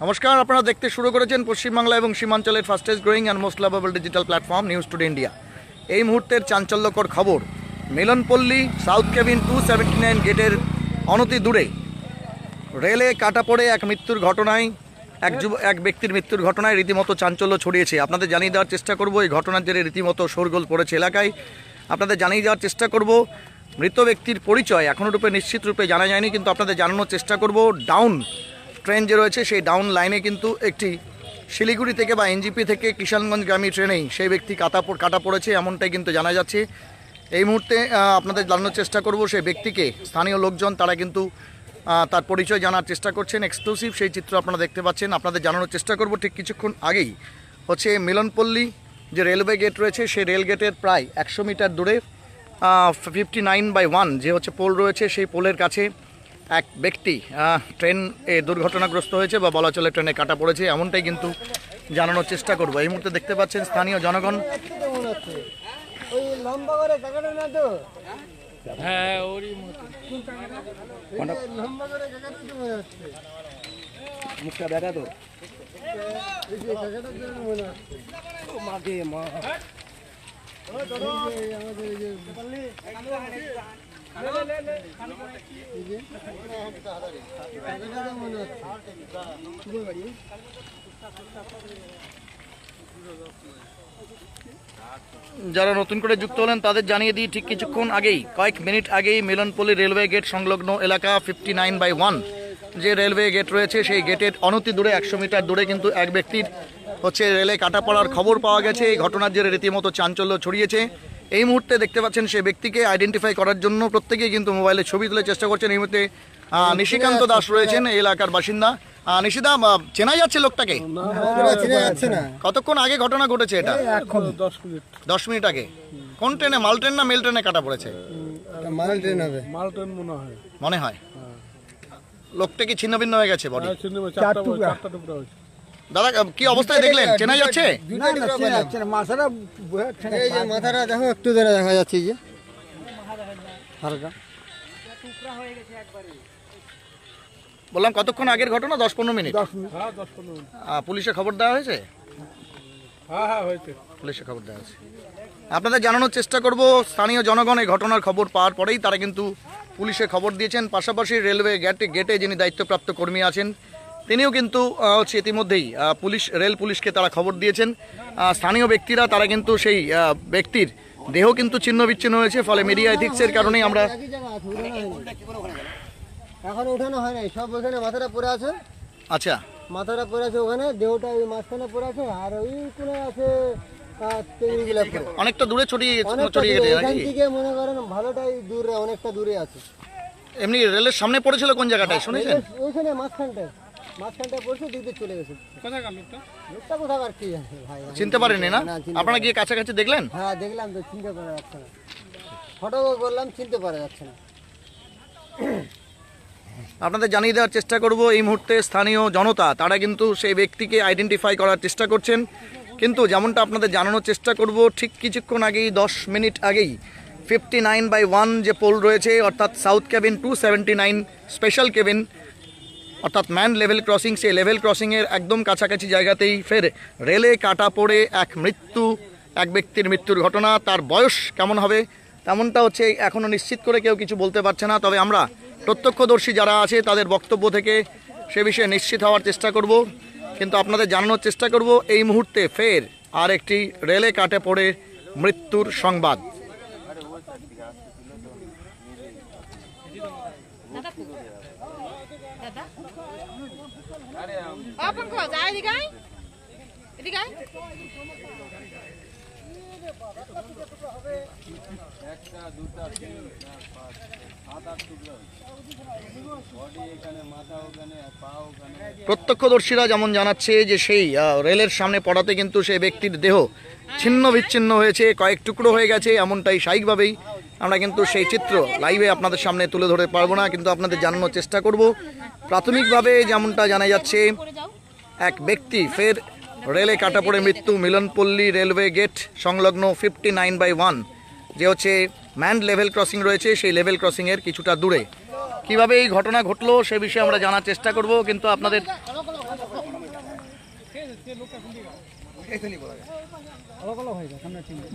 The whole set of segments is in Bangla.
নমস্কার, আপনারা দেখতে শুরু করেছেন পশ্চিমবাংলা এবং সীমাঞ্চলের fastest growing and most lovable digital platform news today India. এই মুহূর্তের চাঞ্চল্যকর খবর, মিলনপল্লী সাউথ কেবিন 279 গেটের অনতি দূরে রেলে কাটা পড়ে এক ব্যক্তির মৃত্যুর ঘটনায় রীতিমতো চাঞ্চল্য ছড়িয়েছে। আপনাদের জানিয়ে দেওয়ার চেষ্টা করব এই ঘটনার জেরে রীতিমতো শোরগোল পড়েছে এলাকায়। আপনাদের জানিয়ে দেওয়ার চেষ্টা করব মৃত ব্যক্তির পরিচয় এখনও নিশ্চিত রূপে জানা যায়নি, কিন্তু আপনাদের জানানোর চেষ্টা করব ডাউন ট্রেন যে রয়েছে সেই ডাউন লাইনে কিন্তু একটি শিলিগুড়ি থেকে বা এনজিপি থেকে কিষানগঞ্জগামী ট্রেনেই সেই ব্যক্তি কাটা পড়েছে, এমনটাই কিন্তু জানা যাচ্ছে। এই মুহূর্তে আপনাদের জানানোর চেষ্টা করব সেই ব্যক্তিকে স্থানীয় লোকজন তারা কিন্তু তার পরিচয় জানার চেষ্টা করছেন। এক্সক্লুসিভ সেই চিত্র আপনারা দেখতে পাচ্ছেন। আপনাদের জানানোর চেষ্টা করব ঠিক কিছুক্ষণ আগেই হচ্ছে মিলনপল্লী যে রেলওয়ে গেট রয়েছে সেই রেল গেটের প্রায় 100 মিটার দূরে 59/1 যে হচ্ছে পোল রয়েছে, সেই পোলের কাছে এক ব্যক্তি ট্রেন দুর্ঘটনাগ্রস্ত হয়েছে বা বলা চলে ট্রেনে কাটা পড়েছে, এমনটাই কিন্তু জানানোর চেষ্টা করব। এই মুহূর্তে দেখতে পাচ্ছেন স্থানীয় জনগণ যারা নতুন করে যুক্ত হলেন তাদের জানিয়ে দিই ঠিক কিছুক্ষণ আগেই কয়েক মিনিট আগেই মিলনপল্লী রেলওয়ে গেট সংলগ্ন এলাকা 59/1 যে রেলওয়ে গেট রয়েছে সেই গেটের অনতি দূরে 100 মিটার দূরে কিন্তু এক ব্যক্তির হচ্ছে রেলে কাটা পড়ার খবর পাওয়া গেছে। এই ঘটনার জেরে রীতিমতো চাঞ্চল্য ছড়িয়েছে। এই মুহূর্তে দেখতে পাচ্ছেন সেই ব্যক্তিকে আইডেন্টিফাই করার জন্য প্রত্যেকেই কিন্তু মোবাইলে ছবি তুলে চেষ্টা করছেন। এই মুহূর্তে নিশিকান্ত দাস রয়েছেন এই এলাকার বাসিন্দা। নিশিদা, চেনা যাচ্ছে লোকটাকে? কতক্ষণ আগে ঘটনা ঘটেছে এটা? 10 মিনিট আগে। কোন ট্রেনে, মাল ট্রেন না মেল ট্রেনে কাটা পড়েছে? মাল ট্রেন হবে, মাল ট্রেন মনে হয়। লোকটা কি ছিন্ন ভিন্ন হয়ে গেছে? বডি দাদা কি অবস্থায় দেখলেন? চেনা যাচ্ছে? মাথাটা দেখো, একটু ধরে দেখা যাচ্ছে যে হালকা। বললাম কতক্ষণ আগের ঘটনা? 10-15 মিনিট। পুলিশে খবর দেওয়া হয়েছে? পুলিশে খবর দেওয়া হয়েছে। আপনাদের জানানোর চেষ্টা করব স্থানীয় জনগণ এই ঘটনার খবর পাওয়ার পরেই তারা কিন্তু পুলিশে খবর দিয়েছেন। পাশাপাশি রেলওয়ে গেটে যিনি দায়িত্বপ্রাপ্ত কর্মী আছেন তিনিও কিন্তু হচ্ছে ইতিমধ্যেই রেল পুলিশকে তারা খবর দিয়েছেন। স্থানীয় ব্যক্তিরা তারা কিন্তু সেই ব্যক্তির দেহ কিন্তু ছিন্ন বিচ্ছিন্ন হয়েছে, ফলে মিডিয়া এথিক্সের কারণেই আমরা এখন উঠানো হয় নাই, সব ওখানে মাথাটা পড়ে আছে। আচ্ছা, মাথাটা পড়ে আছে ওখানে, দেহটা ওই মাঝখানে পড়ে আছে, আর ওই কোণে আছে অনেকটা দূরে ছড়িয়ে থেকে মনে করেন ভালোটাই দূরে, অনেকটা দূরে আছে। এমনি রেলের সামনে পড়েছিল কোন জায়গাটায় শুনেছেন? ওইখানে মাঝখানটায় পড়ছে, দিক দিয়ে চলে গেছে। লোকটা কোথাকার কি জানে ভাই, চিনতে পারেনি না? আপনারা গিয়ে কাছাকাছি দেখলেন? হ্যাঁ দেখলাম তো, চিনতে পারা যাচ্ছে না। ফটো করলাম, চিনতে পারা যাচ্ছে না। আপনাদের জানিয়ে দেওয়ার চেষ্টা করব এই মুহূর্তে স্থানীয় জনতা তারা কিন্তু সেই ব্যক্তিকে আইডেন্টিফাই করার চেষ্টা করছেন, কিন্তু যেমনটা আপনাদের জানানোর চেষ্টা করব ঠিক কিছুক্ষণ আগেই 10 মিনিট আগেই 59/1 যে পোল রয়েছে অর্থাৎ সাউথ কেবিন 279 স্পেশাল কেবিন অর্থাৎ ম্যান লেভেল ক্রসিং, সেই লেভেল ক্রসিংয়ের একদম কাছাকাছি জায়গাতেই ফের রেলে কাটা পড়ে এক ব্যক্তির মৃত্যুর ঘটনা। তার বয়স কেমন হবে তেমনটা হচ্ছে এখনও নিশ্চিত করে কেউ কিছু বলতে পারছে না, তবে আমরা প্রত্যক্ষদর্শী যারা আছে তাদের বক্তব্য থেকে সে বিষয়ে নিশ্চিত হওয়ার চেষ্টা করব। কিন্তু আপনাদের জানানোর চেষ্টা করব এই মুহূর্তে ফের আর একটি রেলে কাটে পড়ে মৃত্যুর সংবাদ। প্রত্যক্ষদর্শীরা যেমন জানাচ্ছে যে সেই রেলের সামনে পড়াতে কিন্তু সেই ব্যক্তির দেহ ছিন্ন বিচ্ছিন্ন হয়েছে, কয়েক টুকরো হয়ে গেছে, এমনটাই স্বাভাবিকভাবেই আমরা কিন্তু সেই চিত্র লাইভে আপনাদের সামনে তুলে ধরে পারবো না, কিন্তু আপনাদের জানানোর চেষ্টা করব। প্রাথমিকভাবে যেমনটা জানা যাচ্ছে এক ব্যক্তি ফের রেলে কাটা পড়ে মৃত্যু মিলনপল্লী রেলওয়ে গেট সংলগ্ন 59/1 যে হচ্ছে ম্যান্ড লেভেল ক্রসিং রয়েছে সেই লেভেল ক্রসিংয়ের কিছুটা দূরে। কিভাবে এই ঘটনা ঘটলো সে বিষয়ে আমরা জানার চেষ্টা করব, কিন্তু আপনাদের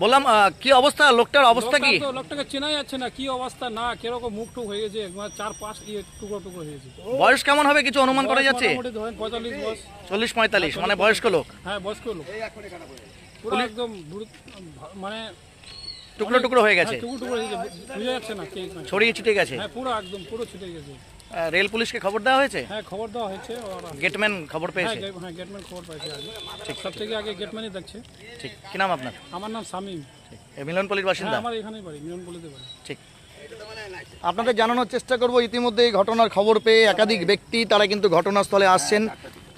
বললাম কি অবস্থা, লোকটার অবস্থা কি? লোকটাকে চেনা যাচ্ছে না, কি অবস্থা না কিরকম মুখ টুক হয়ে গেছে, 4-5 টুকরো টুকরো হয়ে গেছে। বয়স কেমন হবে কিছু অনুমান করা যাচ্ছে? মোটামুটি ধরেন 45 বয়স। 40-45 মানে বয়স্ক লোক। হ্যাঁ বয়স্ক লোক, পুরো একদম মানে টুকরো টুকরো হয়ে গেছে, টুকরো টুকরো হয়ে গেছে, বোঝা যাচ্ছে না কে। ছড়িয়ে ছিটে গেছে। হ্যাঁ পুরো একদম পুরো ছুটে গেছে। রেল পুলিশকে খবর দেওয়া হয়েছে? হ্যাঁ খবর দেওয়া হয়েছে। গেটম্যান খবর পেয়েছে? হ্যাঁ গেটম্যান খবর পাইছে আগে, সব থেকে আগে গেটম্যানই দেখছে। ঠিক, কি নাম আপনার? আমার নাম শামীম। মিলনপল্লির বাসিন্দা? আমার এখানেই বাড়ি, মিলনপল্লিতে বাড়ি। ঠিক, আপনাদের জানানোর চেষ্টা করব ইতিমধ্যে এই ঘটনার খবর পেয়ে একাধিক ব্যক্তি তারা কিন্তু ঘটনাস্থলে আসছেন।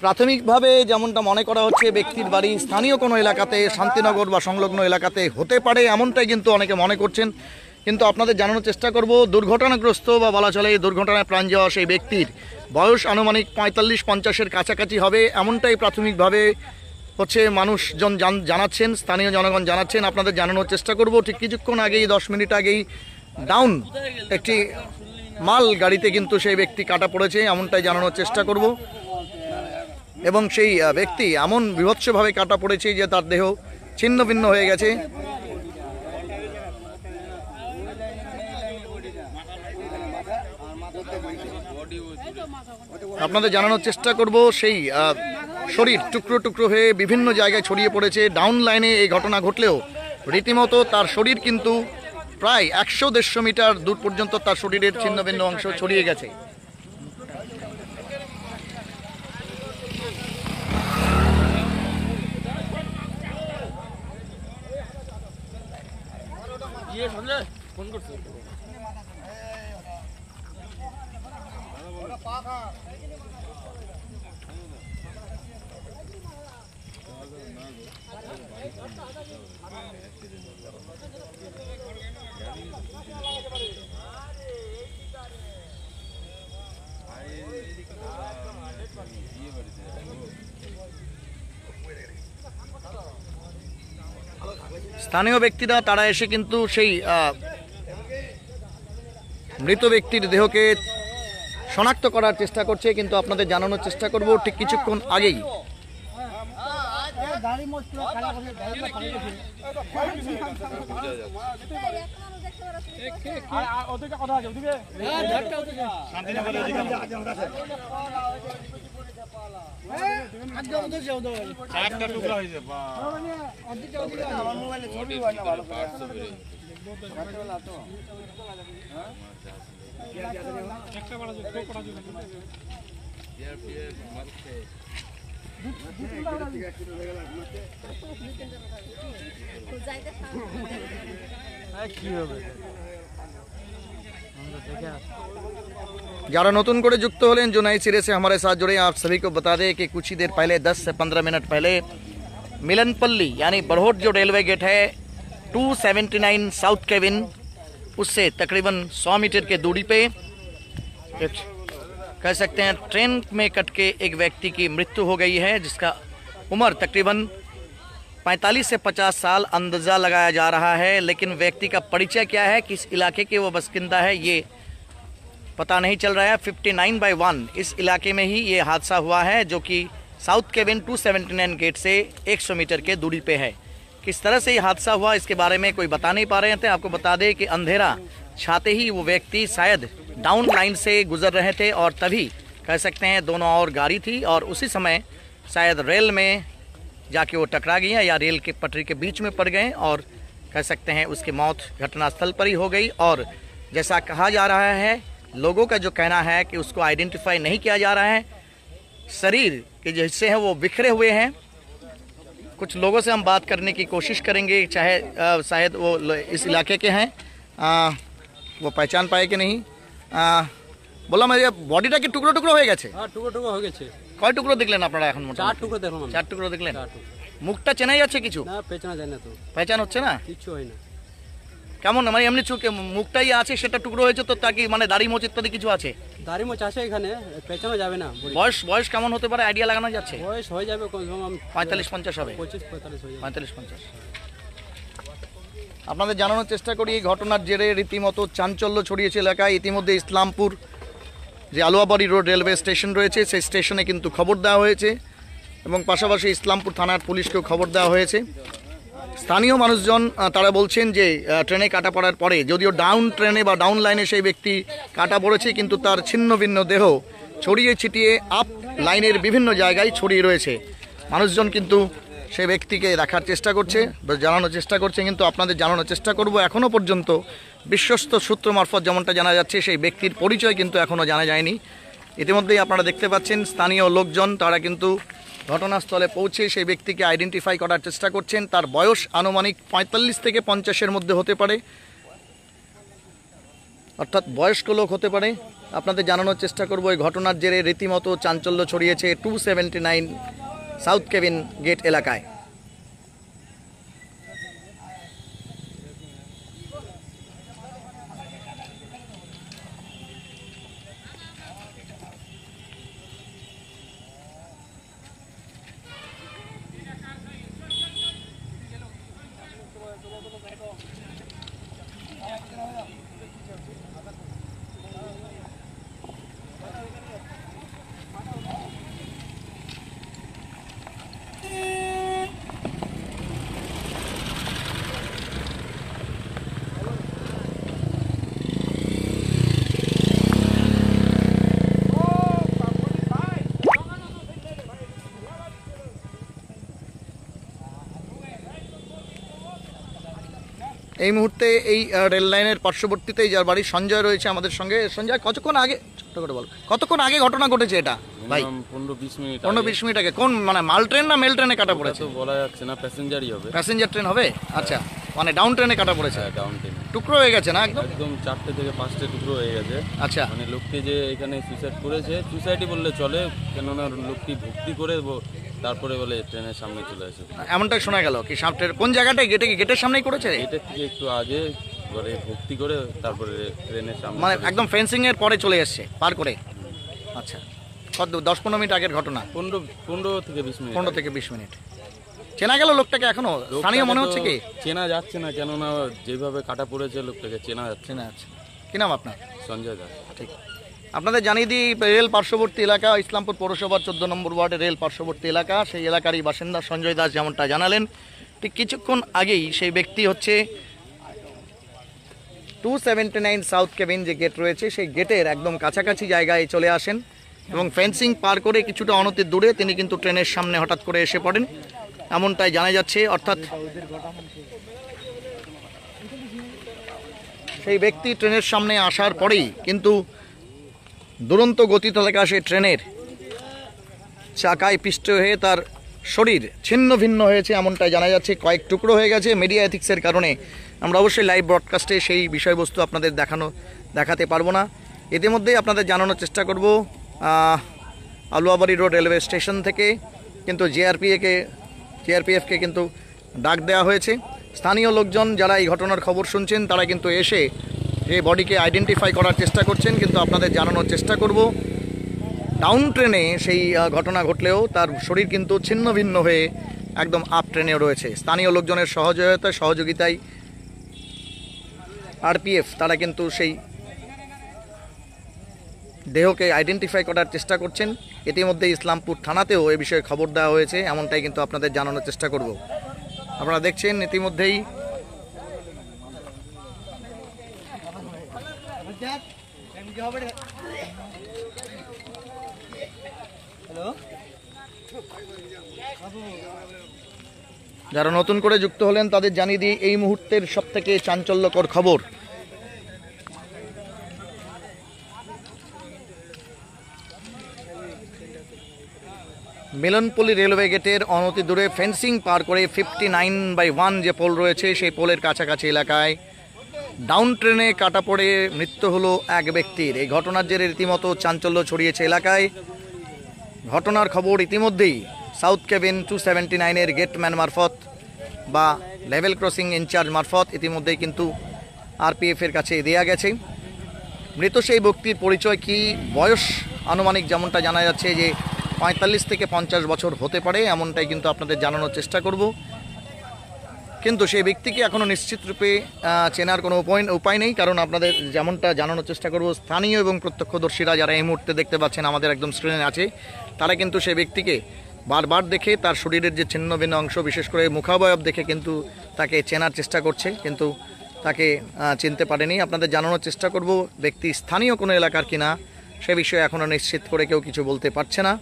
প্রাথমিকভাবে যেমনটা মনে করা হচ্ছে ব্যক্তির বাড়ি স্থানীয় কোনো এলাকাতে, শান্তিনগর বা সংলগ্ন এলাকাতে হতে পারে, এমনটাই কিন্তু অনেকে মনে করছেন। কিন্তু আপনাদের জানানোর চেষ্টা করব দুর্ঘটনাগ্রস্ত বা বলা চলে এই দুর্ঘটনায় প্রাণ যাওয়া সেই ব্যক্তির বয়স আনুমানিক 45-50-এর কাছাকাছি হবে, এমনটাই প্রাথমিকভাবে হচ্ছে মানুষজন জানাচ্ছেন, স্থানীয় জনগণ জানাচ্ছেন। আপনাদের জানানোর চেষ্টা করব ঠিক কিছুক্ষণ আগেই 10 মিনিট আগেই ডাউন একটি মাল গাড়িতে কিন্তু সেই ব্যক্তি কাটা পড়েছে, এমনটাই জানানোর চেষ্টা করব। এবং সেই ব্যক্তি এমন বিভৎসভাবে কাটা পড়েছে যে তার দেহ ছিন্ন ভিন্ন হয়ে গেছে। আপনাদের জানানোর চেষ্টা করব সেই শরীর টুকরো টুকরো হয়ে বিভিন্ন জায়গায় ছড়িয়ে পড়েছে। ডাউন লাইনে এই ঘটনা ঘটলেও রীতিমতো তার শরীর কিন্তু প্রায় 100-150 মিটার দূর পর্যন্ত তার শরীরের ছিন্ন ভিন্ন অংশ ছড়িয়ে গেছে। স্থানীয় ব্যক্তিরা তারা এসে কিন্তু সেই মৃত ব্যক্তির দেহকে শনাক্ত করার চেষ্টা করছে, কিন্তু আপনাদের জানানোর চেষ্টা করব ঠিক কিছুক্ষণ আগেই जरा नतून करे जुक्त होलें जो नए सिरे से हमारे साथ जुड़े, आप सभी को बता दें कि कुछ ही देर पहले 10 से 15 मिनट पहले मिलनपल्ली यानी बरहोट जो रेलवे गेट है 279 साउथ केविन उससे तकरीबन 100 मीटर के दूरी पे कह सकते हैं ट्रेन में कट के एक व्यक्ति की मृत्यु हो गई है, जिसका उम्र तकरीबन 45 से 50 साल अंदाजा लगाया जा रहा है। लेकिन व्यक्ति का परिचय क्या है, किस इलाके के वो बसिंदा है, ये पता नहीं चल रहा है। 59/1 इस इलाके में ही ये हादसा हुआ है, जो कि साउथ केविन 279 गेट से 100 मीटर के दूरी पे है। किस तरह से ये हादसा हुआ इसके बारे में कोई बता नहीं पा रहे थे। आपको बता दें कि अंधेरा छाते ही वो व्यक्ति शायद डाउन लाइन से गुजर रहे थे और तभी कह सकते हैं दोनों और गाड़ी थी और उसी समय शायद रेल में जाके वो टकरा गई है या रेल के पटरी के बीच में पड़ गए और कह सकते हैं उसकी मौत घटनास्थल पर ही हो गई। और जैसा कहा जा रहा है, लोगों का जो कहना है कि उसको आइडेंटिफाई नहीं किया जा रहा है, शरीर के जो हिस्से हैं वो बिखरे हुए हैं। कुछ लोगों से हम बात करने की कोशिश करेंगे, चाहे शायद वो इस इलाके के हैं, वो पहचान पाए कि नहीं। বললাম এই বডিটা কি টুকরো টুকরো হয়ে গেছে? হ্যাঁ টুকরো টুকরো হয়ে গেছে। কয় টুকরো দেখলেন আপনারা এখন? মোটামুটি 4 টুকরো দেখলাম। 4 টুকরো দেখলেন? মুখটা চেনাই যাচ্ছে কিছু? না পেছনা যায় না তো। পহচান হচ্ছে না? কিছু হয় না। কেমন মানে এমনি চোখে মুখটাই আছে সেটা টুকরো হয়েছে তো, তাকি মানে দাড়ি মোচ ইত্যাদি কিছু আছে? দাড়ি মোচ আছে এখানে, পেছনে যাবে না। বয়স কেমন হতে পারে আইডিয়া লাগানো যাচ্ছে? বয়স হয়ে যাবে কমসে কম 45-50 হবে। 25-45 হয়ে যাবে। 45-50। আপনাদের জানানোর চেষ্টা করি এই ঘটনার জেরে রীতিমতো চাঞ্চল্য ছড়িয়েছে এলাকায়। ইতিমধ্যে ইসলামপুর যে আলুয়াবাড়ি রোড রেলওয়ে স্টেশন রয়েছে সেই স্টেশনে কিন্তু খবর দেওয়া হয়েছে এবং পাশাপাশি ইসলামপুর থানার পুলিশকেও খবর দেওয়া হয়েছে। স্থানীয় মানুষজন তারা বলছেন যে ট্রেনে কাটা পড়ার পরে যদিও ডাউন ট্রেনে বা ডাউন লাইনে সেই ব্যক্তি কাটা পড়েছে, কিন্তু তার ছিন্ন ভিন্ন দেহ ছড়িয়ে ছিটিয়ে আপ লাইনের বিভিন্ন জায়গায় ছড়িয়ে রয়েছে। মানুষজন কিন্তু সেই ব্যক্তিকে দেখার চেষ্টা করছে বা জানানোর চেষ্টা করছে, কিন্তু আপনাদের জানানোর চেষ্টা করব এখনও পর্যন্ত বিশ্বস্ত সূত্র মারফত যেমনটা জানা যাচ্ছে সেই ব্যক্তির পরিচয় কিন্তু এখনও জানা যায়নি। ইতিমধ্যেই আপনারা দেখতে পাচ্ছেন স্থানীয় লোকজন তারা কিন্তু ঘটনাস্থলে পৌঁছে সেই ব্যক্তিকে আইডেন্টিফাই করার চেষ্টা করছেন। তার বয়স আনুমানিক 45 থেকে 50-এর মধ্যে হতে পারে, অর্থাৎ বয়স্ক লোক হতে পারে। আপনাদের জানানোর চেষ্টা করব এই ঘটনার জেরে রীতিমতো চাঞ্চল্য ছড়িয়েছে 279 সাউথ কেবিন গেট এলাকায়। এই মুহূর্তে এই রেল লাইনের পার্শ্ববর্তীতেই যার বাড়ি সঞ্জয় রয়েছে আমাদের সঙ্গে। সঞ্জয়, কতক্ষণ আগে ছোট করে বল, কতক্ষণ আগে ঘটনা ঘটেছে এটা? ভাই 15-20 মিনিট 15-20 মিনিট আগে। কোন মানে মাল ট্রেন না মেল ট্রেনে কাটা পড়েছে? তো বলা যাচ্ছে না, প্যাসেঞ্জারই হবে। প্যাসেঞ্জার ট্রেন হবে, আচ্ছা। মানে ডাউন ট্রেনে কাটা পড়েছে, ডাউন ট্রেন টুকরো হয়ে গেছে না একদম? একদম 4টে থেকে 5টে টুকরো হয়ে গেছে। আচ্ছা, মানে লোকটি যে এখানে সুইসাইড করেছে, সুইসাইডই বললে চলে, কেননা লোকটি ভক্তি করে তারপরে বলে ট্রেনের সামনে চলে আসে। এমনটাই শোনা গেল। কি সামনের কোন জায়গাটায় গেটে, কি গেটের সামনেই করেছে? এটার থেকে একটু আগে বলে ভক্তি করে তারপরে ট্রেনের সামনে মানে একদম ফেন্সিং এর পরে চলে এসছে পার করে? আচ্ছা, কত 10-15 মিনিট আগের ঘটনা? 15 থেকে 20 মিনিট। 15 থেকে 20 মিনিট। চেনা গেল লোকটাকে এখনো? স্থানীয় মনে হচ্ছে কি? চেনা যাচ্ছে না, কেননা যেভাবে কাটা পড়েছে লোকটাকে চেনা যাচ্ছে চেনা যাচ্ছে। কি নাম আপনার? সঞ্জয় দাস। ঠিক। আপনাদের জানিয়ে দিই, রেল পার্শ্ববর্তী এলাকা ইসলামপুর পৌরসভার 14 নম্বর ওয়ার্ডের রেল পার্শ্ববর্তী এলাকা। সেই এলাকারই বাসিন্দা সঞ্জয় দাস যেমনটা জানালেন, ঠিক কিছুক্ষণ আগেই সেই ব্যক্তি হচ্ছে 279 সাউথ কেবিন যে গেট রয়েছে সেই গেটের একদম কাছাকাছি জায়গায় চলে আসেন এবং ফেন্সিং পার করে কিছুটা অনতি দূরে তিনি কিন্তু ট্রেনের সামনে হঠাৎ করে এসে পড়েন, এমনটাই জানা যাচ্ছে। অর্থাৎ সেই ব্যক্তি ট্রেনের সামনে আসার পরেই কিন্তু দুরন্ত গতি থাকা সেই ট্রেনের চাকায় পিষ্ট হয়ে তার শরীর ছিন্ন ভিন্ন হয়েছে, এমনটাই জানা যাচ্ছে। কয়েক টুকরো হয়ে গেছে। মিডিয়া এথিক্সের কারণে আমরা অবশ্যই লাইভ ব্রডকাস্টে সেই বিষয়বস্তু আপনাদের দেখাতে পারবো না। ইতিমধ্যেই আপনাদের জানানোর চেষ্টা করব আলুয়াবাড়ি রোড রেলওয়ে স্টেশন থেকে কিন্তু জিআরপিএফকে কিন্তু ডাক দেওয়া হয়েছে। স্থানীয় লোকজন যারা এই ঘটনার খবর শুনছেন তারা কিন্তু এসে এই বডিকে আইডেন্টিফাই করার চেষ্টা করছেন, কিন্তু আপনাদের জানানোর চেষ্টা করব ডাউন ট্রেনে সেই ঘটনা ঘটলেও তার শরীর কিন্তু ছিন্ন ভিন্ন হয়ে একদম আপ ট্রেনেও রয়েছে। স্থানীয় লোকজনের সহযোগিতায় আরপিএফ তারা কিন্তু সেই দেহকে আইডেন্টিফাই করার চেষ্টা করছেন। ইতিমধ্যে ইসলামপুর থানাতেও এ বিষয়ে খবর দেওয়া হয়েছে, এমনটাই কিন্তু আপনাদের জানানোর চেষ্টা করব। আপনারা দেখছেন ইতিমধ্যেই যারা নতুন করে যুক্ত হলেন তাদের জানিয়ে দিই এই মুহূর্তের সবথেকে চাঞ্চল্যকর খবর। মিলনপল্লী রেলওয়ে গেটের অনতি দূরে ফেন্সিং পার করে 59/1 যে পোল রয়েছে সেই পোলের কাছাকাছি এলাকায় ডাউন ট্রেনে কাটা পড়ে মৃত্যু হলো এক ব্যক্তির। এই ঘটনার জেরে রীতিমতো চাঞ্চল্য ছড়িয়েছে এলাকায়। ঘটনার খবর ইতিমধ্যেই সাউথ কেবিন 279-এর গেটম্যান মারফত বা লেভেল ক্রসিং ইনচার্জ মারফত ইতিমধ্যেই কিন্তু আরপিএফের কাছে দেয়া গেছে। মৃত সেই ব্যক্তির পরিচয় কি, বয়স আনুমানিক যেমনটা জানা যাচ্ছে যে 45 থেকে 50 বছর হতে পারে, এমনটাই কিন্তু আপনাদের জানানোর চেষ্টা করব। কিন্তু সেই ব্যক্তিকে এখনও নিশ্চিত রূপে চেনার কোনো উপায় নেই, কারণ আপনাদের যেমনটা জানানোর চেষ্টা করব স্থানীয় এবং প্রত্যক্ষদর্শীরা যারা এই মুহূর্তে দেখতে পাচ্ছেন আমাদের একদম স্ক্রিনে আছে, তারা কিন্তু সেই ব্যক্তিকে বারবার দেখে তার শরীরের যে ছিন্ন ভিন্ন অংশ, বিশেষ করে মুখাবয়ব দেখে কিন্তু তাকে চেনার চেষ্টা করছে, কিন্তু তাকে চিনতে পারেনি। আপনাদের জানানোর চেষ্টা করব ব্যক্তি স্থানীয় কোনো এলাকার কিনা সে বিষয়ে এখনও নিশ্চিত করে কেউ কিছু বলতে পারছে না।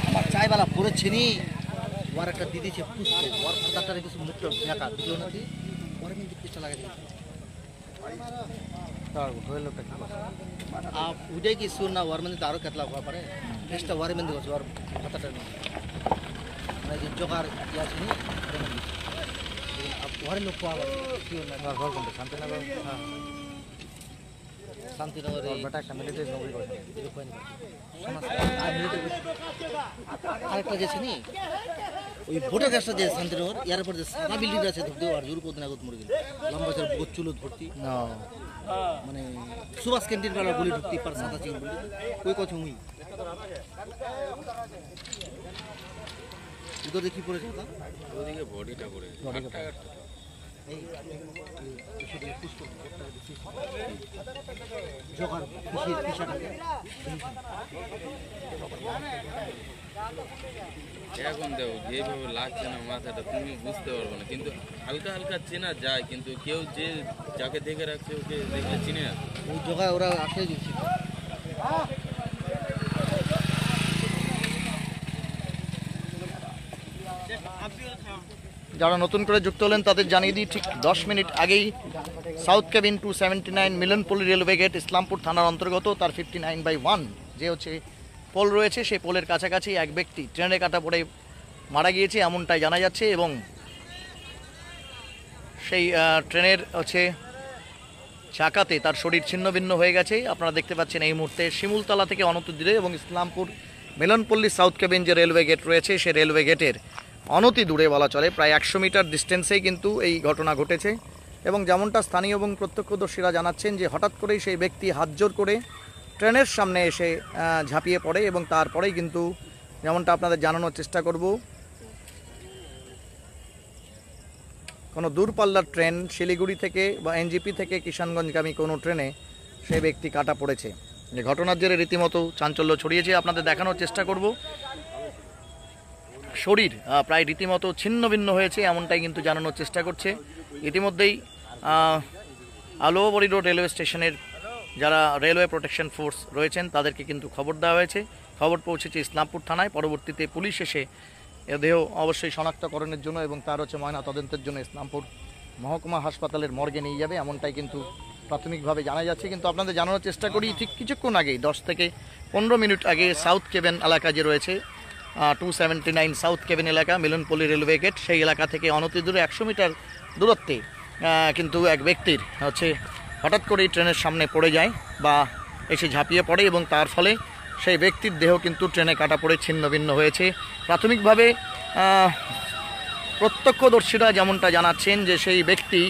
আমার চাইবেলা পড়েছে নি ওর একটা দিদি সে পুষছে ওর ফাদারটারে কিছু মুখটা দেখা দিল নাকি ওর কিন্তু কিছু লাগে উদয় কি সুর না ওর মধ্যে আরো কেতলা হওয়া পারে চেষ্টা ওর মধ্যে করছে ওর ফাদারটা মানে যে জোগার ইয়ে আছে নি ওর লোক পাওয়া কি না ঘর কোনটা শান্তিনগর হ্যাঁ শান্তিনগর বেটা একটা মিলিটারি নৌকরি করে আরেকটা গেছে নি ওই ভোটার কাজটা যে শান্তিনগর এর উপর যে সাদা বিল্ডিং আছে ধরতে আর জোর কোদিন আগত মরে গেল লম্বা করে বহুত চুলত ভর্তি মানে সুভাষ ক্যান্টিন वाला গুলি ঢুকতে পার সাদা চিকেন বলি কই কথা মুই উদর দেখি পড়েছে কথা ওদিকে বডিটা পড়ে এই জোগাড় খুশির পিছাটাকে এখন দেখো যেভাবে লাগছে না মাথাটা তুমি বুঝতে পারবে না, কিন্তু হালকা হালকা চেনা যায়, কিন্তু কেউ যে যাকে দেখে রাখছে ওকে দেখলে চিনে না। ওই জোগাড় ওরা আসলে দিচ্ছি যারা নতুন করে যুক্ত হলেন তাদের জানিয়ে দিই, ঠিক 10 মিনিট আগেই south cabin 279 Milanpalli railway gate Islampur থানার অন্তর্গত তার 59/1 যে হচ্ছে পোল রয়েছে, সেই পোলের কাছাকাছি এক ব্যক্তি ট্রেনে কাটা পড়ে মারা গিয়েছে এমনটাই জানা যাচ্ছে। এবং সেই ট্রেনের হচ্ছে চাকাতে তার শরীর ছিন্ন ভিন্ন হয়ে গেছে। আপনারা দেখতে পাচ্ছেন এই মুহূর্তে শিমুলতলা থেকে অনতি দূরে এবং ইসলামপুর মিলনপল্লী সাউথ কেবিন যে রেলওয়ে গেট রয়েছে সেই রেলওয়ে গেটের অনতি দূরে বলা চলে, প্রায় 100 মিটার ডিস্টেন্সেই কিন্তু এই ঘটনা ঘটেছে। এবং যেমনটা স্থানীয় এবং প্রত্যক্ষদর্শীরা জানাচ্ছেন যে হঠাৎ করেই সেই ব্যক্তি হাতজোড় করে ট্রেনের সামনে এসে ঝাঁপিয়ে পড়ে এবং তারপরেই কিন্তু যেমনটা আপনাদের জানানোর চেষ্টা করব, কোনো দূরপাল্লার ট্রেন শিলিগুড়ি থেকে বা এনজিপি থেকে কিষানগঞ্জগামী কোনো ট্রেনে সেই ব্যক্তি কাটা পড়েছে। যে ঘটনার জেরে রীতিমতো চাঞ্চল্য ছড়িয়েছে। আপনাদের দেখানোর চেষ্টা করব, শরীর প্রায় রীতিমতো ছিন্ন ভিন্ন হয়েছে এমনটাই কিন্তু জানানোর চেষ্টা করছে। ইতিমধ্যেই আলোবরি রোড রেলওয়ে স্টেশনের যারা রেলওয়ে প্রোটেকশন ফোর্স রয়েছেন তাদেরকে কিন্তু খবর দেওয়া হয়েছে, খবর পৌঁছেছে ইসলামপুর থানায়। পরবর্তীতে পুলিশ এসে এ দেহ অবশ্যই শনাক্তকরণের জন্য এবং তার হচ্ছে ময়না তদন্তের জন্য ইসলামপুর মহকুমা হাসপাতালের মর্গে নিয়ে যাবে এমনটাই কিন্তু প্রাথমিকভাবে জানা যাচ্ছে। কিন্তু আপনাদের জানানোর চেষ্টা করি, ঠিক কিছুক্ষণ আগেই 10 থেকে 15 মিনিট আগে সাউথ কেবিন এলাকা যে রয়েছে 279 সাউথ কেবিন এলাকা মিলনপল্লী রেলওয়ে গেট, সেই এলাকা থেকে অনতি দূরে 100 মিটার দূরত্বে কিন্তু এক ব্যক্তির হচ্ছে হঠাৎ করেই ট্রেনের সামনে পড়ে যায় বা এসে ঝাঁপিয়ে পড়ে এবং তার ফলে সেই ব্যক্তির দেহ কিন্তু ট্রেনে কাটা পড়ে ছিন্ন ভিন্ন হয়েছে। প্রাথমিকভাবে প্রত্যক্ষদর্শীরা যেমনটা জানাচ্ছেন যে সেই ব্যক্তি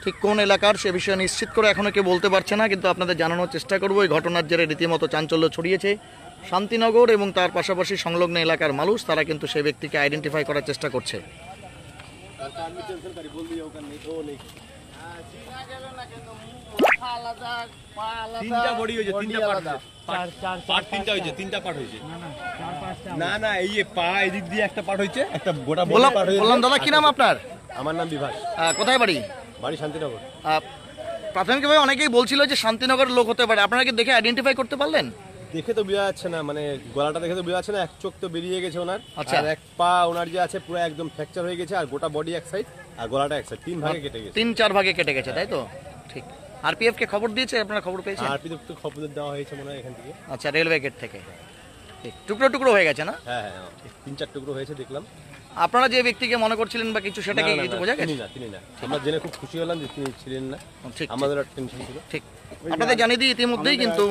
ঠিক কোন এলাকার সে বিষয়ে নিশ্চিত করে এখনও কেউ বলতে পারছে না, কিন্তু আপনাদের জানানোর চেষ্টা করব এই ঘটনার জেরে রীতিমতো চাঞ্চল্য ছড়িয়েছে শান্তিনগর এবং তার পাশাপাশি সংলগ্ন এলাকার মানুষ। তারা কিন্তু সেই ব্যক্তিকে আইডেন্টিফাই করার চেষ্টা করছে। তিনটা বডি হয়েছে, তিনটা পার্ট তিনটা হয়েছে, তিনটা পার্ট হয়েছে। না না, এই যে পা এদিক দিয়ে একটা পার্ট হয়েছে, একটা গোটা বডি পার্ট হয়েছে। বললাম দাদা, কি নাম আপনার? আমার নাম বিভাস। কোথায় বাড়ি? বাড়ি শান্তিনগর। প্রাথমিকভাবে অনেকেই বলছিল যে শান্তিনগরের লোক হতে পারে, আপনারা কি দেখে আইডেন্টিফাই করতে পারলেন? দেখে তো বোঝা যাচ্ছে না, মানে গলাটা দেখে তো বোঝা যাচ্ছে না, এক চোখ তো বেরিয়ে গেছে ওনার। আচ্ছা। আর এক পা ওনার যে আছে পুরো একদম ফ্র্যাকচার হয়ে গেছে, আর গোটা বডি এক সাইড আর গলাটা এক সাইড, 3 ভাগে কেটে গেছে। 3-4 ভাগে কেটে গেছে, তাই তো? ঠিক। আরপিএফ কে খবর দিয়েছে, আপনারা খবর পেয়েছেন? আর পিছনে তো খবর দেওয়া হয়েছে মনে হয় এখান থেকে। আচ্ছা, রেলওয়ে গেট থেকে। ঠিক, টুকরো টুকরো হয়ে গেছে না? হ্যাঁ হ্যাঁ, 3-4 টুকরো হয়েছে দেখলাম। আপনারা যে ব্যক্তিকে মনে করছিলেন বা কিছু, সেটা কি না, না, কিছু না, বোঝা গেছে? তিনি না। আমরা জেনে খুব খুশি হলাম যে তিনি ছিলেন না। ঠিক, আমাদের টেনশন ছিল। ঠিক। আপনাদের জানিয়ে দিই ইতিমধ্যেই কিন্তু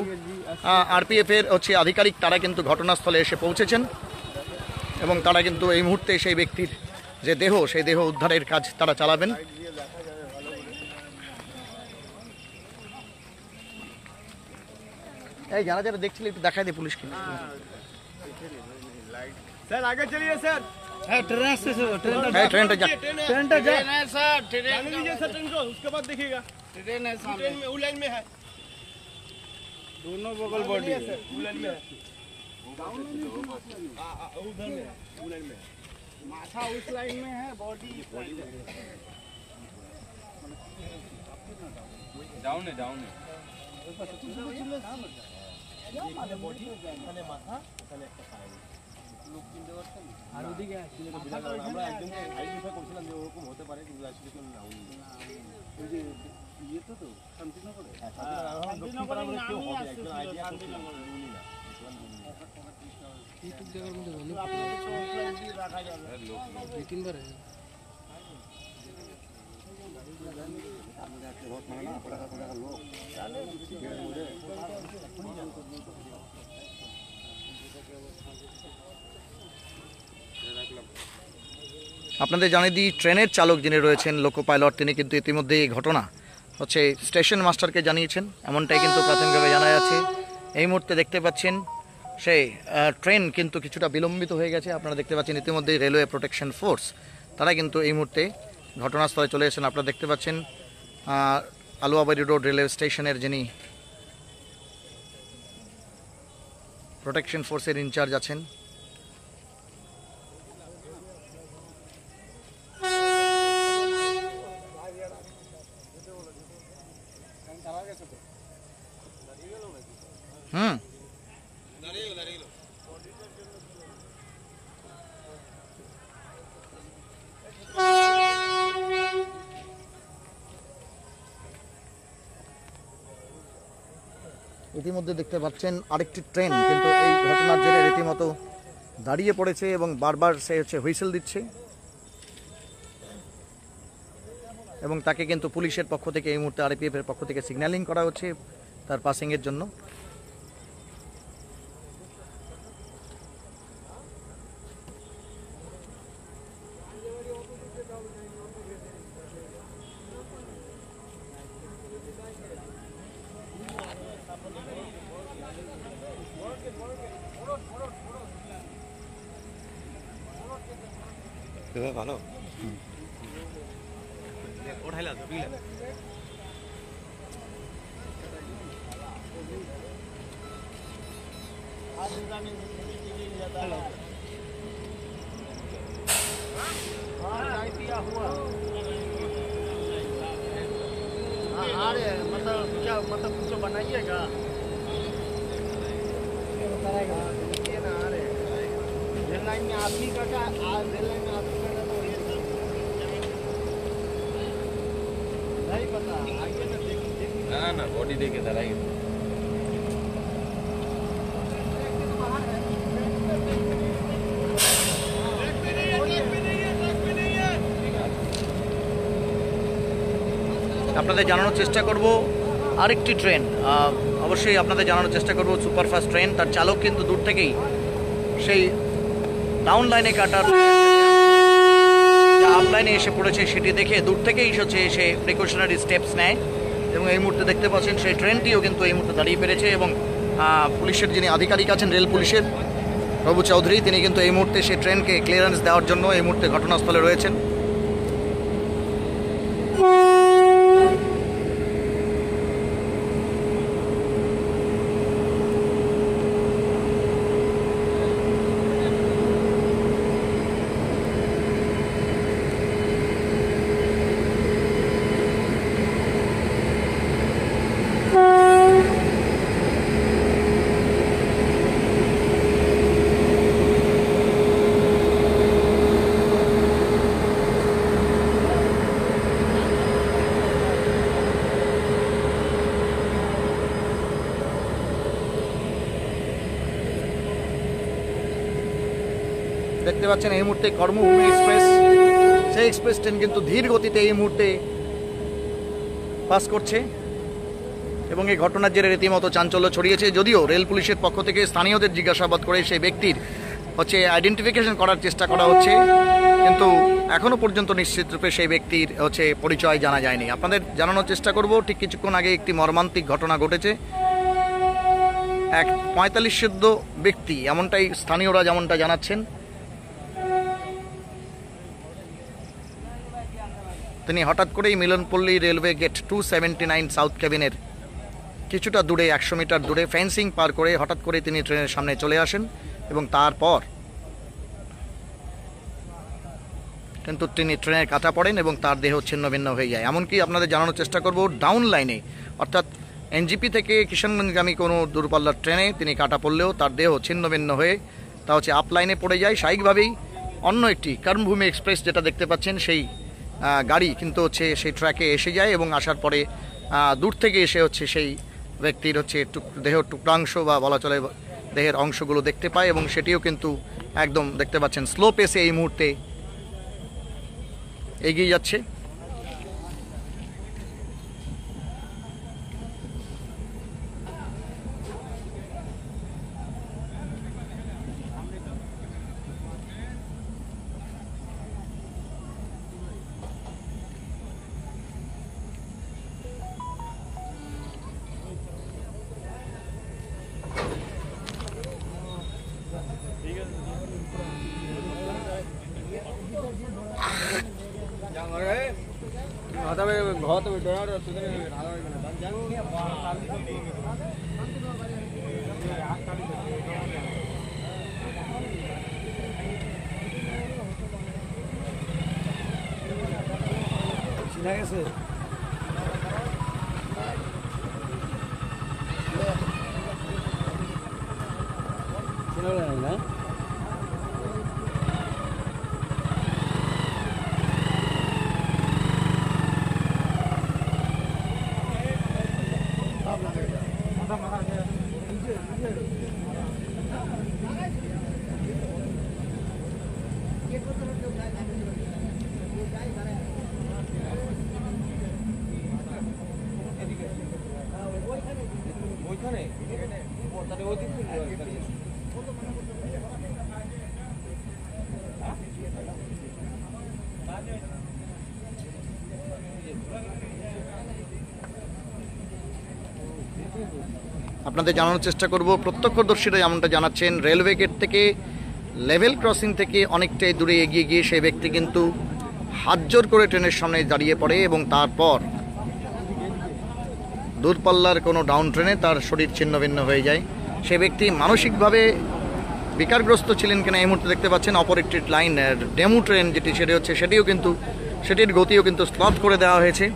আরপিএফ এর আধিকারিক তারা কিন্তু ঘটনাস্থলে এসে পৌঁছেছেন এবং তারা কিন্তু এই মুহূর্তে সেই ব্যক্তির যে দেহ, সেই দেহ উদ্ধারের কাজ তারা চালাবেন। এই যারা যারা দেখছিল একটু দেখাই দিই পুলিশকে। স্যার আগে চলিए স্যার। হ্যাঁ, ট্রেন আসছে, ট্রেনটা যা। ট্রেনটা যা। जाने दीजिए सर ट्रेन को, उसके बाद देखिएगा। ट्रेन में वो लाइन में है, दोनों बगल बॉडी है। वो लाइन में है। उधर में है, वो लाइन में है। माथा उस लाइन में है, बॉडी डाउन है, डाउन है। আর ওদিকে আমরা একদম আইডেন্টিফাই করছিলাম যে ওরকম হতে পারে, কিন্তু আসলে কোনো নাম নেই। ওই যে ইয়ে তো শান্তিনগরে। দক্ষিণ পাড়া আমরা কেউ হবে একজন আইডিয়া করছিলাম, উনি না। এই জায়গার মধ্যে ভালো রাখা যাবে। 2-3 বার আপনাদের জানিয়ে দিই ট্রেনের চালক যিনি রয়েছেন লোকো পাইলট, তিনি কিন্তু ইতিমধ্যে এই ঘটনা স্টেশন মাস্টারকে জানিয়েছেন, এমনটাই কিন্তু প্রাথমিকভাবে জানা যাচ্ছে। এই মুহূর্তে দেখতে পাচ্ছেন সেই ট্রেন কিন্তু কিছুটা বিলম্বিত হয়ে গেছে। আপনারা দেখতে পাচ্ছেন ইতিমধ্যেই রেলওয়ে প্রোটেকশন ফোর্স তারা কিন্তু এই মুহূর্তে ঘটনাস্থলে চলে এসেছেন। আপনারা দেখতে পাচ্ছেন আলুয়াবাড়ি রোড রেলওয়ে স্টেশনের যিনি প্রোটেকশন ফোর্সের ইনচার্জ আছেন, ইতিমধ্যে দেখতে পাচ্ছেন আরেকটি ট্রেন কিন্তু এই ঘটনার জেরে রীতিমতো দাঁড়িয়ে পড়েছে এবং বারবার সে হুইসেল দিচ্ছে এবং তাকে কিন্তু পুলিশের পক্ষ থেকে এই মুহূর্তে আরপিএফ এর পক্ষ থেকে সিগন্যালিং করা হচ্ছে তার পাসিংয়ের জন্য। ভালো मतलब क्या, मतलब कुछ बनाइएगा ये ना। अरे रेल लाइन में आदमी का क्या, रेल लाइन में आदमी का तो नहीं पता। आइए ना, देखिए। ना ना, बॉडी देखे धराई। আপনাদের জানানোর চেষ্টা করব আরেকটি ট্রেন, অবশ্যই আপনাদের জানানোর চেষ্টা করব সুপারফাস্ট ট্রেন, তার চালক কিন্তু দূর থেকেই সেই ডাউন লাইনে কাটার যা আপলাইনে এসে পড়েছে সেটি দেখে দূর থেকেই হচ্ছে সে প্রিকশনারি স্টেপস নেয় এবং এই মুহূর্তে দেখতে পাচ্ছেন সেই ট্রেনটিও কিন্তু এই মুহূর্তে দাঁড়িয়ে পেরেছে এবং পুলিশের যিনি আধিকারিক আছেন রেল পুলিশের প্রভু চৌধুরী তিনি কিন্তু এই মুহূর্তে সেই ট্রেনকে ক্লিয়ারেন্স দেওয়ার জন্য এই মুহূর্তে ঘটনাস্থলে রয়েছেন। দেখতে পাচ্ছেন এই মুহূর্তে কর্মভূমি এক্সপ্রেস, সেই এক্সপ্রেস ট্রেন কিন্তু ধীর গতিতে এই মুহূর্তে পাস করছে এবং এই ঘটনার জেরে রীতিমতো চাঞ্চল্য ছড়িয়েছে। যদিও রেল পুলিশের পক্ষ থেকে স্থানীয়দের জিজ্ঞাসাবাদ করে সেই ব্যক্তির হচ্ছে আইডেন্টিফিকেশন করার চেষ্টা করা হচ্ছে, কিন্তু এখনো পর্যন্ত নিশ্চিতরূপে সেই ব্যক্তির হচ্ছে পরিচয় জানা যায়নি। আপনাদের জানানোর চেষ্টা করব ঠিক কিছুক্ষণ আগে একটি মর্মান্তিক ঘটনা ঘটেছে। এক 45 ব্যক্তি, এমনটাই স্থানীয়রা যেমনটা জানাচ্ছেন, তিনি হঠাৎ করেই মিলনপল্লী রেলওয়ে গেট 279 সাউথ কেবিনের কিছুটা দূরে 100 মিটার দূরে ফেন্সিং পার করে হঠাৎ করে তিনি ট্রেনের সামনে চলে আসেন এবং তারপর কিন্তু তিনি ট্রেনের কাটা পড়েন এবং তার দেহ ছিন্ন ভিন্ন হয়ে যায়। এমনকি আপনাদের জানানোর চেষ্টা করব ডাউন লাইনে অর্থাৎ এনজিপি থেকে কিষানগঞ্জগামী কোনো দূরপাল্লার ট্রেনে তিনি কাটা পড়লেও তার দেহ ছিন্ন ভিন্ন হয়ে তা হচ্ছে আপ লাইনে পড়ে যায়। স্বাভাবিকভাবেই অন্য একটি কর্মভূমি এক্সপ্রেস যেটা দেখতে পাচ্ছেন সেই গাড়ি কিন্তু হচ্ছে সেই ট্র্যাকে এসে যায় এবং আসার পরে দূর থেকে এসে হচ্ছে সেই ব্যক্তির হচ্ছে দেহের টুকরাংশ বা বলা চলে দেহের অংশগুলো দেখতে পায় এবং সেটিও কিন্তু একদম দেখতে পাচ্ছেন স্লো পেসে এই মুহূর্তে এগিয়ে যাচ্ছে। আপনাদের জানানোর চেষ্টা করব, প্রত্যক্ষদর্শীরা যেমনটা জানাচ্ছেন রেলওয়ে গেট থেকে লেভেল ক্রসিং থেকে অনেকটাই দূরে এগিয়ে গিয়ে সেই ব্যক্তি কিন্তু হাত জোর করে ট্রেনের সামনে দাঁড়িয়ে পড়ে এবং তারপর দূরপাল্লার কোনো ডাউন ট্রেনে তার শরীর ছিন্ন ভিন্ন হয়ে যায়। সে ব্যক্তি মানসিকভাবে বিকারগ্রস্ত ছিলেন কিনা এই মুহূর্তে দেখতে পাচ্ছেন অপর একটি লাইন ডেমু ট্রেন যেটি সেটি হচ্ছে সেটিও কিন্তু সেটির গতিও কিন্তু স্থল করে দেওয়া হয়েছে।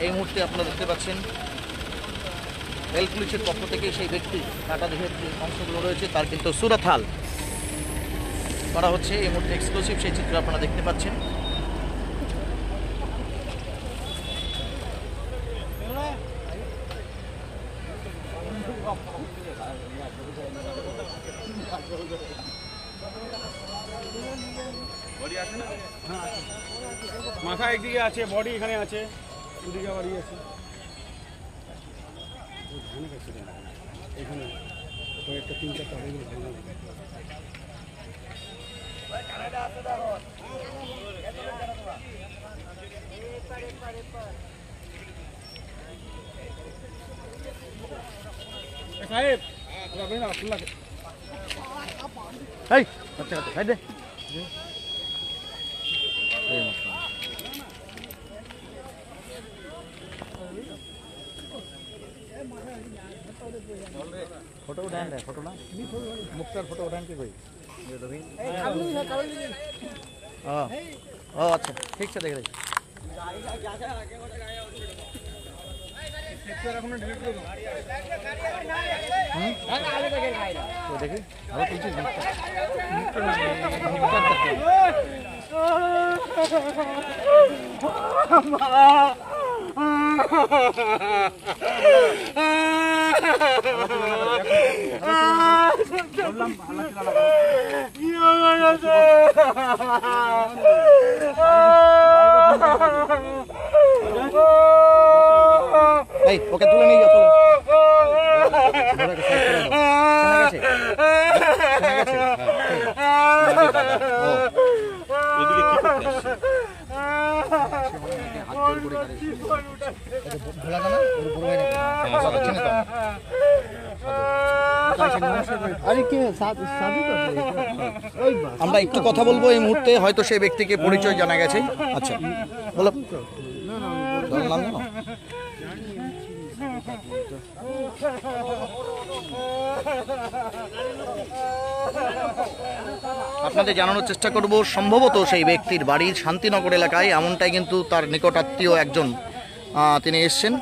এই মুহূর্তে আপনারা দেখতে পাচ্ছেন রেল পুলিশের পক্ষ থেকে সেই ব্যক্তি কাটা দেহের যে অংশগুলো রয়েছে তার কিন্তু সুরাথাল করা হচ্ছে। এই মুহূর্তে এক্সক্লুসিভ সেই চিত্র আপনারা দেখতে পাচ্ছেন। মাথা একদিকে আছে, বডি এখানে আছে, দুদিকে বাড়ি আছে। এখানে কয়েকটা 3-4টা হয়ে গেল। সাহেব এই বাচ্চা কাছে সাইড দে এই মশলা फोटो उठाएं रे फोटो ना मुक्तार फोटो उठाएं के कोई ये तो भी हां ओ अच्छा ठीक से देख रहे तो देखिए अब पीछे এই ওকে তুলে নিয়ে যাও চলো ঘোড়াকে সাইড করে দাও চেনা গেছে এদিকে কি করতে আসছে? হাত জোর করে গাড়ি ভোলা না ওর বড় ভাই না কথা চিনে তো আমরা একটু কথা বলবো এই মুহূর্তে হয়তো সেই ব্যক্তিকে পরিচয় জানা গেছে আচ্ছা বলো নাম জানো আপনাদের জানানোর চেষ্টা করব সম্ভবত সেই ব্যক্তির বাড়ি শান্তিনগর এলাকায় এমনটাই কিন্তু তার নিকটাত্মীয় একজন তিনি এসেছেন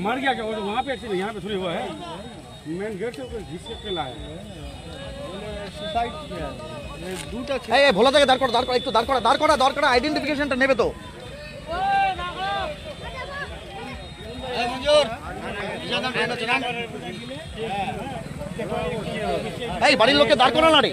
मर गया क्या? वो तो वहाँ पे एक्सीडेंट यहाँ पे थोड़ी हुआ है, मेन गेट से घिस के लाया। এই ভোলা থেকে দাঁড় করা একটু দাঁড় করা আইডেন্টিফিকেশনটা নেবে তো এই বাড়ির লোককে দাঁড় করা না রে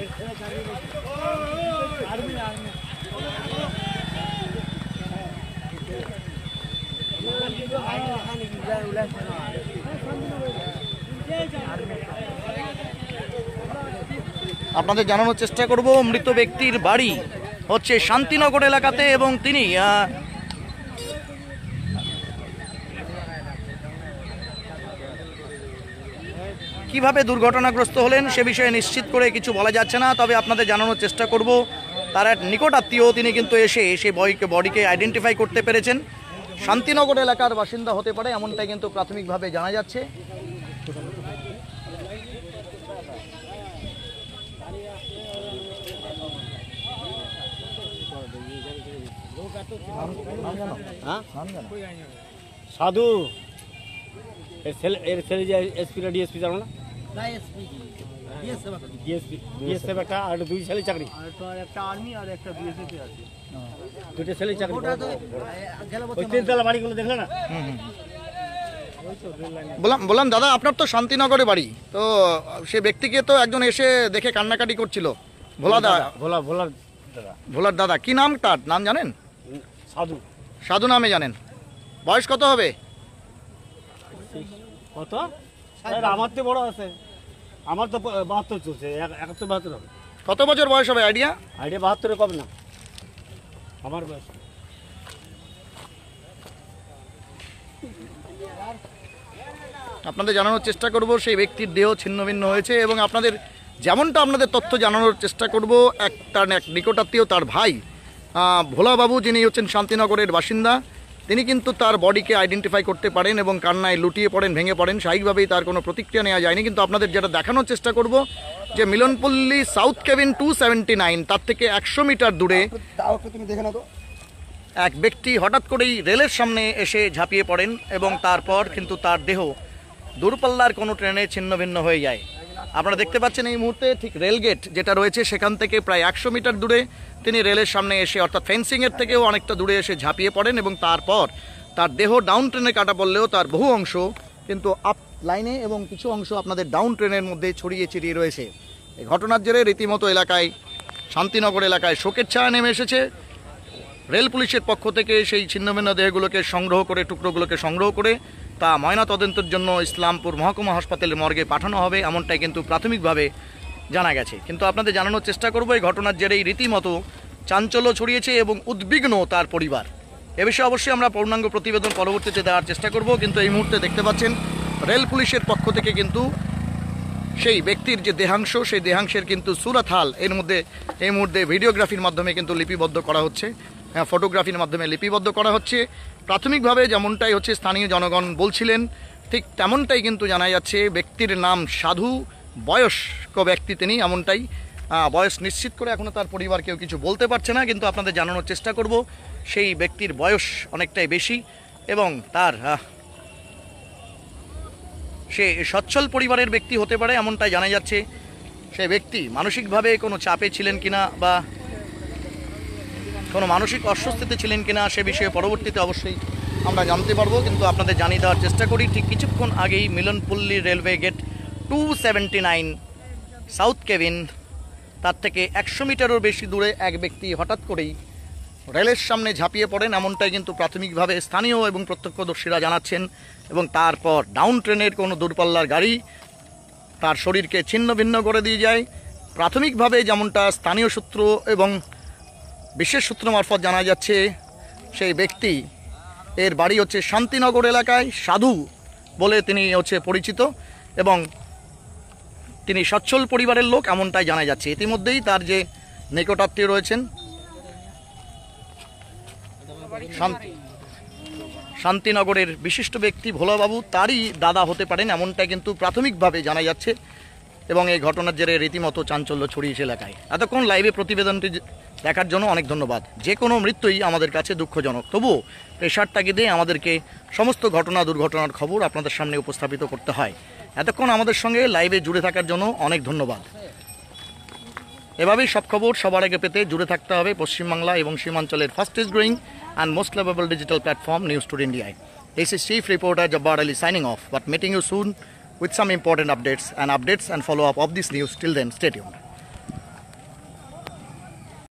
আপনাদের জানানোর চেষ্টা করব মৃত ব্যক্তির বাড়ি হচ্ছে শান্তিনগর এলাকাতে এবং তিনি কিভাবে দুর্ঘটনাগ্রস্ত হলেন সে বিষয়ে নিশ্চিত করে কিছু বলা যাচ্ছে না তবে আপনাদের জানানোর চেষ্টা করব তার এক নিকট আত্মীয় তিনি কিন্তু এসে সেই বডিকে আইডেন্টিফাই করতে পেরেছেন শান্তিনগর এলাকার বাসিন্দা হতে পারে এমনটাই কিন্তু প্রাথমিকভাবে জানা যাচ্ছে साधु एसपी डीएसपी जानो ना ডিএসএফ একটা আর দুই ছেলে চাকরি একটা আর্মি আর একটা বিএসএফ আছে দুটো ছেলে চাকরি ওই তিনতলা বাড়িগুলো দেখলে না বললাম দাদা আপনার তো শান্তিনগরে বাড়ি তো সে ব্যক্তিকে তো একজন এসে দেখে কান্নাকাটি করছিল ভোলার দাদা কি নাম তার নাম জানেন সাধু নামে জানেন বয়স কত হবে কত আমার তো বড় আছে আমার তো 72 চলছে 71-72 হবে কত বছর বয়স হবে আইডিয়া 72 কবে না আমার বয়স আপনাদের জানানোর চেষ্টা করব সেই ব্যক্তির দেহ ছিন্নভিন্ন হয়েছে এবং আপনাদের যেমনটা আপনাদের তথ্য জানানোর চেষ্টা করব তার এক নিকটাত্মীয় তার ভাই ভোলাবাবু যিনি হচ্ছেন শান্তিনগরের বাসিন্দা তিনি কিন্তু তার বডিকে আইডেন্টিফাই করতে পারেন এবং কান্নায় লুটিয়ে পড়েন ভেঙে পড়েন স্বাভাবিকভাবেই তার কোনো প্রতিক্রিয়া নেওয়া যায়নি কিন্তু আপনাদের যেটা দেখানোর চেষ্টা করব যে মিলনপল্লী সাউথ কেবিন 279 তার থেকে 100 মিটার দূরে এক ব্যক্তি হঠাৎ করেই রেলের সামনে এসে ঝাঁপিয়ে পড়েন এবং তারপর কিন্তু তার দেহ দূরপাল্লার কোনো ট্রেনে ছিন্নভিন্ন হয়ে যায় আপনারা দেখতে পাচ্ছেন এই মুহূর্তে ঠিক রেলগেট যেটা রয়েছে সেখান থেকে প্রায় 100 মিটার দূরে তিনি রেলের সামনে এসে অর্থাৎ ফেন্সিংয়ের থেকেও অনেকটা দূরে এসে ঝাঁপিয়ে পড়েন এবং তারপর তার দেহ ডাউন ট্রেনে কাটা পড়লেও তার বহু অংশ কিন্তু আপ লাইনে এবং কিছু অংশ আপনাদের ডাউন ট্রেনের মধ্যে ছড়িয়ে ছিটিয়ে রয়েছে। এই ঘটনার জেরে রীতিমতো এলাকায়, শান্তিনগর এলাকায় শোকের ছায়া নেমে এসেছে। রেল পুলিশের পক্ষ থেকে সেই ছিন্নভিন্ন দেহগুলোকে সংগ্রহ করে, টুকরোগুলোকে সংগ্রহ করে তা ময়নাতদন্তের জন্য ইসলামপুর মহকুমা হাসপাতালের মর্গে পাঠানো হবে, এমনটাই কিন্তু প্রাথমিকভাবে জানা গেছে। কিন্তু আপনাদের জানানোর চেষ্টা করব, এই ঘটনার জেরেই রীতিমতো চাঞ্চল্য ছড়িয়েছে এবং উদ্বিগ্ন তার পরিবার। এ বিষয়ে অবশ্যই আমরা পূর্ণাঙ্গ প্রতিবেদন পরবর্তীতে দেওয়ার চেষ্টা করব। কিন্তু এই মুহূর্তে দেখতে পাচ্ছেন রেল পুলিশের পক্ষ থেকে কিন্তু সেই ব্যক্তির যে দেহাংশ, সেই দেহাংশের কিন্তু সুরাথাল এই মুহূর্তে ভিডিওগ্রাফির মাধ্যমে কিন্তু লিপিবদ্ধ করা হচ্ছে, ফটোগ্রাফির মাধ্যমে লিপিবদ্ধ করা হচ্ছে। প্রাথমিকভাবে যেমনটাই হচ্ছে স্থানীয় জনগণ বলছিলেন, ঠিক তেমনটাই কিন্তু জানা যাচ্ছে। ব্যক্তির নাম সাধু, বয়স্ক ব্যক্তি তিনি, এমনটাই। বয়স নিশ্চিত করে এখনও তার পরিবার কেউ কিছু বলতে পারছে না, কিন্তু আপনাদের জানানোর চেষ্টা করব সেই ব্যক্তির বয়স অনেকটাই বেশি এবং তার সে সচ্ছল পরিবারের ব্যক্তি হতে পারে, এমনটাই জানা যাচ্ছে। সে ব্যক্তি মানসিকভাবে কোনো চাপে ছিলেন কিনা বা কোনো মানসিক অস্বস্তিতে ছিলেন কিনা সে বিষয়ে পরবর্তীতে অবশ্যই আমরা জানতে পারবো। কিন্তু আপনাদের জানিয়ে দেওয়ার চেষ্টা করি, ঠিক কিছুক্ষণ আগেই Milanpalli railway gate 279 south cabin, তার থেকে 100 মিটারও বেশি দূরে এক ব্যক্তি হঠাৎ করেই রেলের সামনে ঝাঁপিয়ে পড়েন, এমনটাই কিন্তু প্রাথমিকভাবে স্থানীয় এবং প্রত্যক্ষদর্শীরা জানাচ্ছেন। এবং তারপর ডাউন ট্রেনের কোনো দূরপাল্লার গাড়ি তার শরীরকে ছিন্ন ভিন্ন করে দিয়ে যায়। প্রাথমিকভাবে যেমনটা স্থানীয় সূত্র এবং বিশেষ সূত্র মারফত জানা যাচ্ছে, সেই ব্যক্তি এর বাড়ি হচ্ছে শান্তিনগর এলাকায়, সাধু বলে তিনি হচ্ছে পরিচিত এবং তিনি সচ্ছল পরিবারের লোক, এমনটাই জানা যাচ্ছে। ইতিমধ্যেই তার যে নিকটাত্মীয় রয়েছেন শান্তিনগরের বিশিষ্ট ব্যক্তি ভোলাবাবু, তারই দাদা হতে পারেন, এমনটা কিন্তু প্রাথমিকভাবে জানা যাচ্ছে। এবং এই ঘটনার জেরে রীতিমতো চাঞ্চল্য ছড়িয়েছে এলাকায়। এতক্ষণ লাইভে প্রতিবেদনটি দেখার জন্য অনেক ধন্যবাদ। যে কোনো মৃত্যুই আমাদের কাছে দুঃখজনক, তবুও পেশার তাগিদে আমাদেরকে সমস্ত ঘটনা, দুর্ঘটনার খবর আপনাদের সামনে উপস্থাপিত করতে হয়। এতক্ষণ আমাদের সঙ্গে লাইভে জুড়ে থাকার জন্য অনেক ধন্যবাদ। এভাবেই সব খবর সবার আগে পেতে জুড়ে থাকতে হবে পশ্চিমবাংলা এবং সীমাঞ্চলের fastest growing and most lovable digital platform News Today India. This is Chief Reporter Jabbar Ali signing off, but meeting you soon with some important updates and follow-up of this news. Till then, stay tuned.